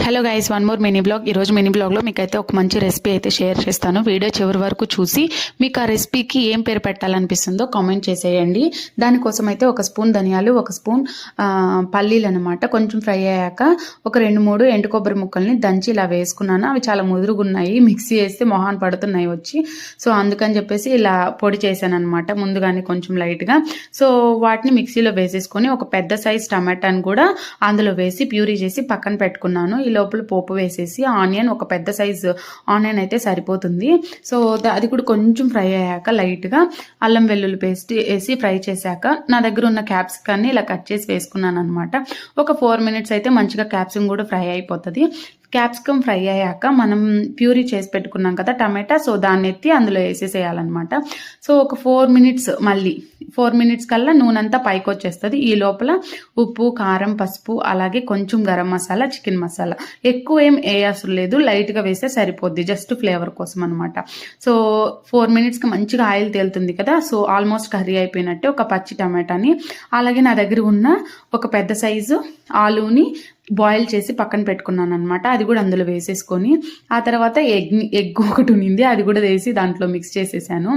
Hello guys, one more mini blog. ఈరోజు mini బ్లాగ్లో మీకైతే ఒక మంచి రెసిపీ అయితే షేర్ చేస్తాను. వీడియో చివరి వరకు చూసి మీకు ఆ రెసిపీకి ఏం పేరు పెట్టాలనిపిస్తుందో కామెంట్ చేసేయండి. దానికోసం అయితే ఒక స్పూన్ ధనియాలు, ఒక స్పూన్ పల్లీలు అనమాట. కొంచెం ఫ్రై అయ్యాక ఒక 2-3 ఎండు కొబ్బరి ముక్కల్ని దంచి ఇలా వేసుకున్నాను. అవి చాలా ముదురుగున్నాయి, మిక్సీ వేస్తే మొహాన్ పడుతున్నాయి వచ్చి. సో అందుకని చెప్పేసి ఇలా పొడి చేశాను అనమాట ముందుగానే కొంచెం లైట్గా. సో వాటిని మిక్సీలో వేసేసుకొని ఒక పెద్ద సైజ్ టమాటాని కూడా అందులో వేసి ప్యూరీ చేసి పక్కన పెట్టుకున్నాను. ఈ లోపల పోపు వేసేసి ఆనియన్, ఒక పెద్ద సైజు ఆనియన్ అయితే సరిపోతుంది. సో అది కూడా కొంచెం ఫ్రై అయ్యాక లైట్గా అల్లం వెల్లుల్లి పేస్ట్ వేసి ఫ్రై చేశాక నా దగ్గర ఉన్న క్యాప్సికాన్ని ఇలా కట్ చేసి వేసుకున్నాను అనమాట. ఒక 4 మినిట్స్ అయితే మంచిగా క్యాప్సికం కూడా ఫ్రై అయిపోతుంది. క్యాప్సికమ్ ఫ్రై అయ్యాక మనం ప్యూరీ చేసి పెట్టుకున్నాం కదా టమాటా, సో దాన్ని ఎత్తి అందులో వేసేసేయాలన్నమాట. సో ఒక 4 మినిట్స్, మళ్ళీ 4 మినిట్స్ కల్లా నూనె అంతా పైకి వచ్చేస్తుంది. ఈ లోపల ఉప్పు, కారం, పసుపు, అలాగే కొంచెం గరం మసాలా, చికెన్ మసాలా ఎక్కువ ఏం వేయవసరం లేదు, లైట్గా వేస్తే సరిపోద్ది, జస్ట్ ఫ్లేవర్ కోసం అనమాట. సో 4 మినిట్స్కి మంచిగా ఆయిల్ తేలుతుంది కదా. సో ఆల్మోస్ట్ కర్రీ అయిపోయినట్టే. ఒక పచ్చి టమాటాని, అలాగే నా దగ్గర ఉన్న ఒక పెద్ద సైజు ఆలూని బాయిల్ చేసి పక్కన పెట్టుకున్నాను అనమాట. అది కూడా అందులో వేసేసుకొని ఆ తర్వాత ఎగ్ ఒకటి ఉన్నింది, అది కూడా వేసి దాంట్లో మిక్స్ చేసేసాను.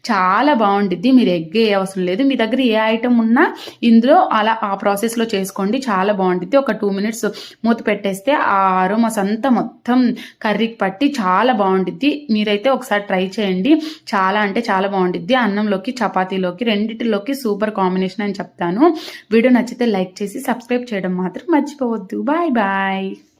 చాలా బాగుంటుంది. మీరు ఎగ్ ఏ అవసరం లేదు, మీ దగ్గర ఏ ఐటమ్ ఉన్నా ఇందులో అలా ఆ ప్రాసెస్లో చేసుకోండి, చాలా బాగుంటుంది. ఒక 2 మినిట్స్ మూత పెట్టేస్తే ఆ అరోమాస్ అంతా మొత్తం కర్రీకి పట్టి చాలా బాగుంటుంది. మీరైతే ఒకసారి ట్రై చేయండి, చాలా అంటే చాలా బాగుంటుంది. అన్నంలోకి, చపాతీలోకి, రెండింటిలోకి సూపర్ కాంబినేషన్ అని చెప్తాను. వీడియో నచ్చితే లైక్ చేసి సబ్స్క్రైబ్ చేయడం మాత్రం మర్చిపోవద్దు. Bye bye.